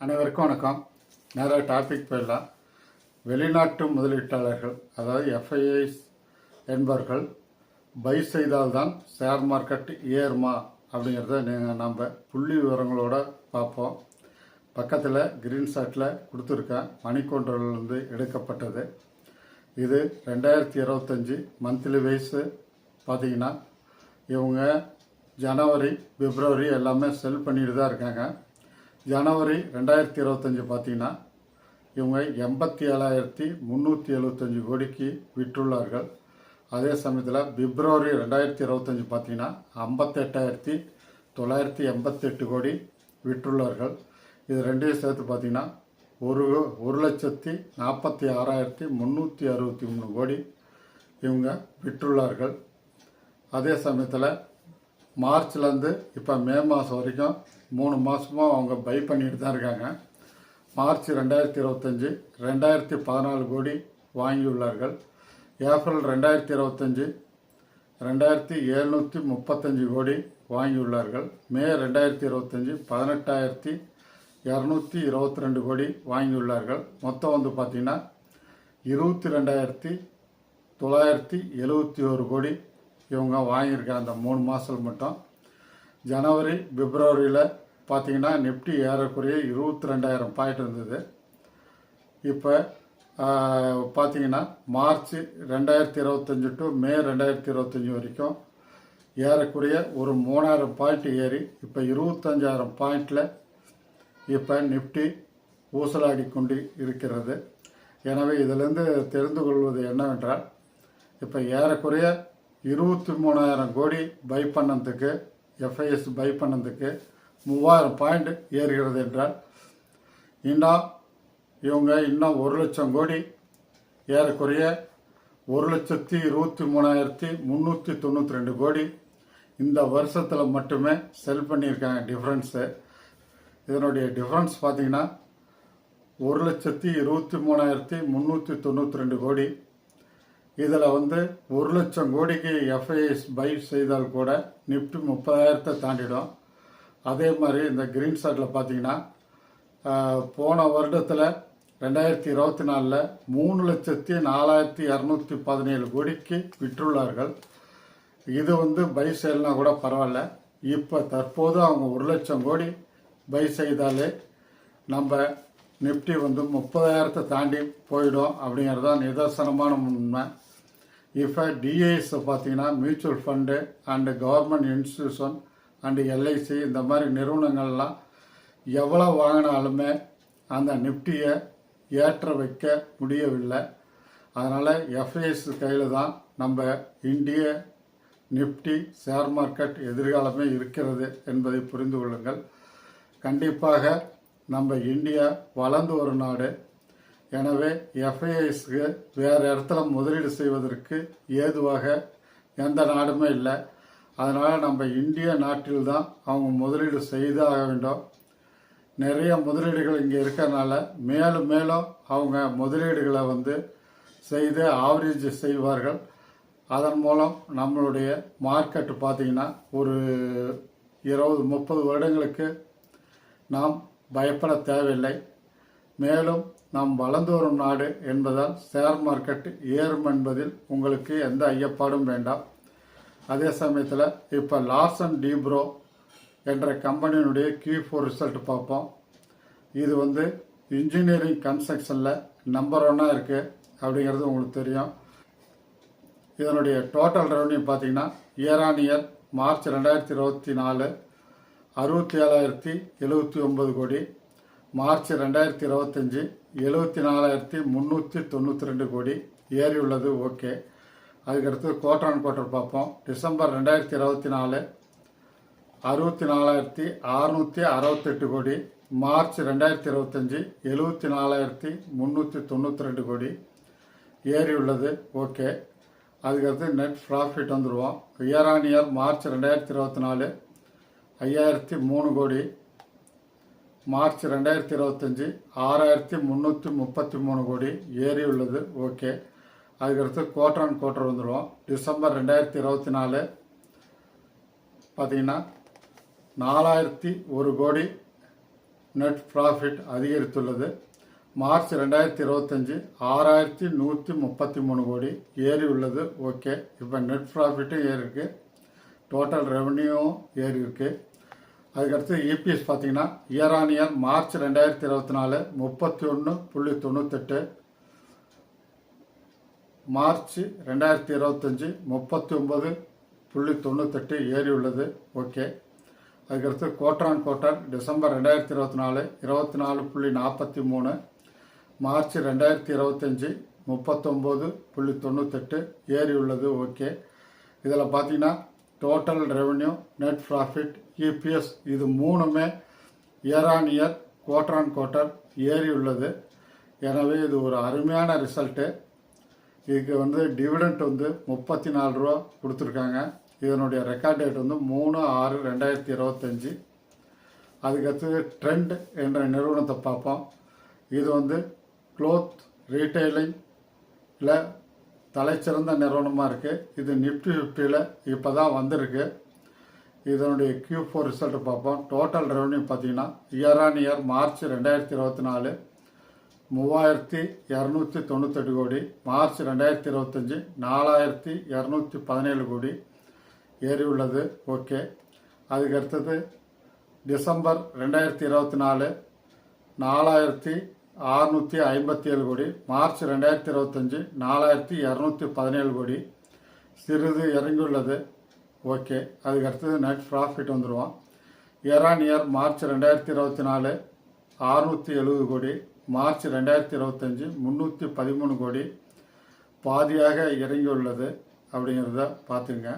அனைவருக்கும் வணக்கம். நேராக டாபிக் போயிடலாம். வெளிநாட்டு முதலீட்டாளர்கள் அதாவது எஃப்ஐஐஸ் என்பவர்கள் பை செய்தால்தான் ஷேர் மார்க்கெட் ஏறுமா அப்படிங்கிறத நம்ம புள்ளி விவரங்களோட பார்ப்போம். பக்கத்தில் கிரீன்ஷாட்டில் கொடுத்துருக்கேன். மணி கவுண்டர்லேருந்து எடுக்கப்பட்டது. இது 2025 மந்த்லி வைஸ் பார்த்தீங்கன்னா இவங்க ஜனவரி பிப்ரவரி எல்லாமே செல் பண்ணிட்டு தான் இருக்காங்க. ஜனவரி 2025 பார்த்தீங்கன்னா இவங்க 87,375 கோடிக்கு விற்றுள்ளார்கள். அதே சமயத்தில் பிப்ரவரி 2025 பார்த்தீங்கன்னா 58,988 கோடி விற்றுள்ளார்கள். இது ரெண்டையும் சேர்த்து பார்த்தீங்கன்னா 1,46,363 கோடி இவங்க விற்றுள்ளார்கள். அதே சமயத்தில் மார்ச்லேருந்து இப்போ மே மாதம் வரைக்கும் 3 மாதமாக அவங்க பை பண்ணிட்டு தான் இருக்காங்க. மார்ச் 2025 2014 கோடி வாங்கியுள்ளார்கள். ஏப்ரல் 2025 2,735 கோடி வாங்கியுள்ளார்கள். மே 2025 18,222 கோடி வாங்கியுள்ளார்கள். மொத்தம் வந்து பார்த்திங்கன்னா 22,971 கோடி இவங்க வாங்கியிருக்காங்க அந்த 3 மாதத்தில் மட்டும். ஜனவரி பிப்ரவரியில் பார்த்தீங்கன்னா நிஃப்டி ஏறக்குறைய 22,000 பாயிண்ட் இருந்தது. இப்போ பார்த்தீங்கன்னா மார்ச் 2025 டு மே 2025 வரைக்கும் ஏறக்குறைய ஒரு 3,000 பாயிண்ட் ஏறி இப்போ 25,000 பாயிண்டில் இப்போ நிஃப்டி ஊசலாடி கொண்டு இருக்கிறது. எனவே இதிலிருந்து தெரிந்து கொள்வது என்னவென்றால் இப்போ ஏறக்குறைய 23,000 கோடி பை பண்ணதுக்கு எஃப்ஐஎஸ் பை பண்ணதுக்கு 3,000 பாயிண்ட் ஏறுகிறது என்றால் இவங்க இன்னும் 1 லட்சம் கோடி ஏறக்குறைய 1,23,392 கோடி இந்த வருஷத்தில் மட்டுமே செல் பண்ணியிருக்காங்க. டிஃப்ரென்ஸு இதனுடைய டிஃப்ரென்ஸ் பார்த்தீங்கன்னா 1,23,392 கோடி. இதில் வந்து 1 லட்சம் கோடிக்கு எஃப்ஐஎஸ் பை செய்தால் கூட நிஃப்டி 30,000 தாண்டிடும். அதே மாதிரி இந்த கிரீன் ஷாட்டில் பார்த்தீங்கன்னா போன வருடத்தில் 2024 3,04,217 கோடிக்கு விற்றுள்ளார்கள். இது வந்து பை செய்யலனா கூட பரவாயில்ல. இப்போ தற்போது அவங்க 1 லட்சம் கோடி பை செய்தாலே நம்ம நிஃப்டி வந்து 30,000 தாண்டி போயிடும் அப்படிங்கிறது தான் நிதர்சனமான உண்மை. இப்போ டிஐஎஸ் பார்த்தீங்கன்னா mutual fund and government institution and LIC இந்த மாதிரி நிறுவனங்கள்லாம் எவ்வளோ வாங்கினாலுமே அந்த நிஃப்டியை ஏற்ற வைக்க முடியவில்லை. அதனால் எஃப்ஐஎஸ் கையில் தான் நம்ம இந்திய நிஃப்டி ஷேர் மார்க்கெட் எதிர்காலமே இருக்கிறது என்பதை புரிந்து கொள்ளுங்கள். கண்டிப்பாக நம்ம இந்தியா வளர்ந்து ஒரு நாடு. எனவே எஃப்ஐஐஸ்க்கு வேறு இடத்துல முதலீடு செய்வதற்கு ஏதுவாக எந்த நாடுமே இல்லை. அதனால் நம்ம இந்திய நாட்டில் தான் அவங்க முதலீடு செய்தாக வேண்டும். நிறைய முதலீடுகள் இங்கே இருக்கிறனால மேலும் மேலும் அவங்க முதலீடுகளை வந்து செய்து ஆவரேஜ் செய்வார்கள். அதன் மூலம் நம்மளுடைய மார்க்கெட்டு பார்த்திங்கன்னா ஒரு 20-30 வருடங்களுக்கு நாம் பயப்பட தேவையில்லை. மேலும் நாம் வளர்ந்து வரும் நாடு என்பதால் ஷேர் மார்க்கெட் ஏறும் என்பதில் உங்களுக்கு எந்த ஐயப்பாடும் வேண்டாம். அதே சமயத்தில் இப்போ லார்சன் டிப்ரோ என்ற கம்பெனியினுடைய Q4 ரிசல்ட் பார்ப்போம். இது வந்து இன்ஜினியரிங் கன்ஸ்ட்ரக்ஷனில் நம்பர் 1 இருக்குது அப்படிங்கிறது உங்களுக்கு தெரியும். இதனுடைய டோட்டல் ரெவன்யூ பார்த்தீங்கன்னா இயர் ஆன் இயர் மார்ச் 2024 67,079 கோடி, மார்ச் 2025 74,392 கோடி ஏறியுள்ளது. ஓகே. அதுக்கடுத்து குவார்டர் ஆன் குவார்டர் பார்ப்போம். டிசம்பர் 2024 64,668 கோடி, மார்ச் 2025 74,392 கோடி ஏறியுள்ளது. ஓகே. அதுக்கடுத்து நெட் ப்ராஃபிட் வந்துடுவோம். இயர் ஆன் இயர் மார்ச் 2024 5,003 கோடி, மார்ச் 2025 6,333 கோடி ஏறியுள்ளது. ஓகே. அதுக்கடுத்து குவார்டர் ஆன் குவார்டர் வந்துடுவோம். டிசம்பர் 2024 பார்த்தீங்கன்னா 4,001 கோடி, நெட் ப்ராஃபிட் அதிகரித்துள்ளது. மார்ச் 2025 6133 கோடி ஏறி உள்ளது. ஓகே, இப்போ நெட் ப்ராஃபிட்டும் ஏறி இருக்கு, டோட்டல் ரெவன்யூவும் ஏறி இருக்கு. அதுக்கடுத்து இபிஎஸ் பார்த்தீங்கன்னா year on year March 2024 31.98, March 2025 39.98 ஏறி உள்ளது. ஓகே. அதுக்கடுத்து quarter on quarter December 2024 24.43, March 2025 39.98 ஏறி உள்ளது. ஓகே. இதில் பார்த்தீங்கன்னா total revenue, net profit, EPS இது மூணுமே year on year quarter on quarter ஏறி உள்ளது. எனவே இது ஒரு அருமையான ரிசல்ட்டு. இதுக்கு டிவிடெண்ட் 34 ரூபா கொடுத்துருக்காங்க. இதனுடைய ரெக்கார்ட் டேட் 3/6/2025. அதுக்கடுத்து ட்ரெண்ட் என்ற நிறுவனத்தை பார்ப்போம். இது க்ளோத் ரீட்டைலிங்கில் தலைச்சிறந்த நிறுவனமாக இருக்குது. இது நிஃப்டி 50ல் இப்போ தான் வந்திருக்கு. இதனுடைய Q4 ரிசல்ட் பார்ப்போம். டோட்டல் ரெவன்யூ பார்த்தீங்கன்னா இயர் ஆன் இயர் மார்ச் 2024 3298 கோடி, மார்ச் 2025 4217 கோடி ஏறி உள்ளது. ஓகே. அதுக்கடுத்தது டிசம்பர் 2024 4657 கோடி, மார்ச் 2025 4217 கோடி, சிறிது இறங்கியுள்ளது. ஓகே. அதுக்கடுத்தது நெட் ப்ராஃபிட் வந்துடுவோம். இயர் ஆன் இயர் மார்ச் 2024 670 கோடி, மார்ச் 2025 313 கோடி, பாதியாக இறங்கியுள்ளது அப்படிங்கிறத பார்த்துங்க.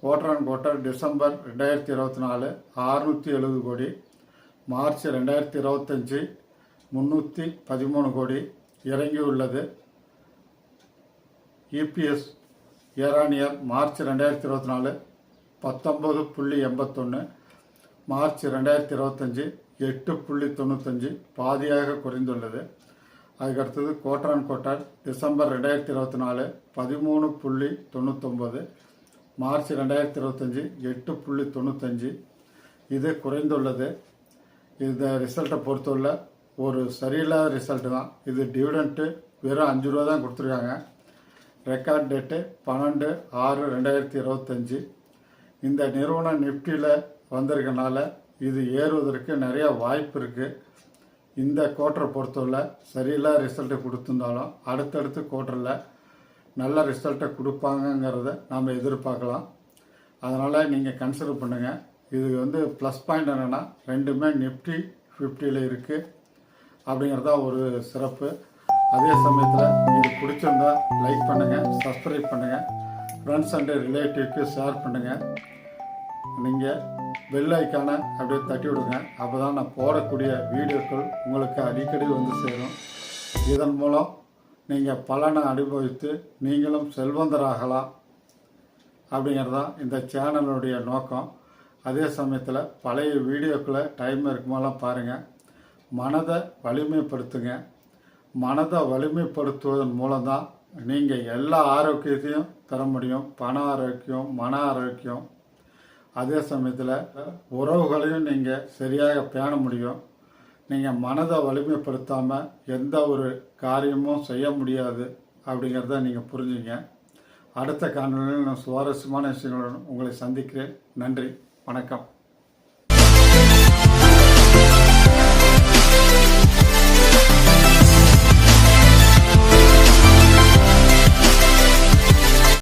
குவார்டர் ஆன் குவார்டர் டிசம்பர் 2024 670 கோடி, மார்ச் 2025 313 கோடி இறங்கியுள்ளது. EPS year on year March 2024 19.81, March 2025 8.95, பாதியாக குறைந்துள்ளது. அதுக்கடுத்தது quarter on quarter December 2024 13.99, March 2025 8.95, இது குறைந்துள்ளது. இந்த ரிசல்ட்டை பொறுத்துள்ள ஒரு சரியில்லாத ரிசல்ட்டு தான். இது டிவிடெண்ட்டு வெறும் 5 ரூபா தான் கொடுத்துருக்காங்க. Record date 12/6/2025. இந்த நிறுவனம் நிஃப்டியில் வந்திருக்கனால இது ஏறுவதற்கு நிறைய வாய்ப்பு இருக்குது. இந்த குவார்ட்டரை பொறுத்தவரை சரியில்லாத ரிசல்ட்டை கொடுத்துருந்தாலும் அடுத்தடுத்த குவார்ட்டரில் நல்ல ரிசல்ட்டை கொடுப்பாங்கங்கிறத நாம் எதிர்பார்க்கலாம். அதனால் நீங்கள் கன்சிடர் பண்ணுங்கள். இது ப்ளஸ் பாயிண்ட் என்னென்னா ரெண்டுமே நிஃப்டி 50ல் இருக்குது அப்படிங்கிறதா ஒரு சிறப்பு. அதே சமயத்தில் இது பிடிச்சிருந்தா லைக் பண்ணுங்கள், சப்ஸ்கிரைப் பண்ணுங்கள், ஃப்ரெண்ட்ஸ் அண்டு ரிலேட்டிவ்க்கு ஷேர் பண்ணுங்கள். நீங்கள் பெல் ஐக்கானை அப்படியே தட்டி விடுங்க. அப்போ தான் நான் போடக்கூடிய வீடியோக்கள் உங்களுக்கு அடிக்கடி சேரும். இதன் மூலம் நீங்கள் பலனை அனுபவித்து நீங்களும் செல்வந்தராகலாம் அப்படிங்கிறதான் இந்த சேனலுடைய நோக்கம். அதே சமயத்தில் பழைய வீடியோக்களை டைம் இருக்கும்போதெல்லாம் பாருங்கள். மனதை வலிமைப்படுத்துங்க. மனதை வலிமைப்படுத்துவதன் மூலம்தான் நீங்கள் எல்லா ஆரோக்கியத்தையும் பெற முடியும். பண ஆரோக்கியம், மன ஆரோக்கியம், அதே சமயத்தில் உறவுகளையும் நீங்கள் சரியாக பேண முடியும். நீங்கள் மனதை வலிமைப்படுத்தாமல் எந்த ஒரு காரியமும் செய்ய முடியாது அப்படிங்கிறத நீங்கள் புரிஞ்சுங்க. அடுத்த காணொலியில் நான் சுவாரஸ்யமான விஷயங்களுடன் உங்களை சந்திக்கிறேன். நன்றி, வணக்கம்.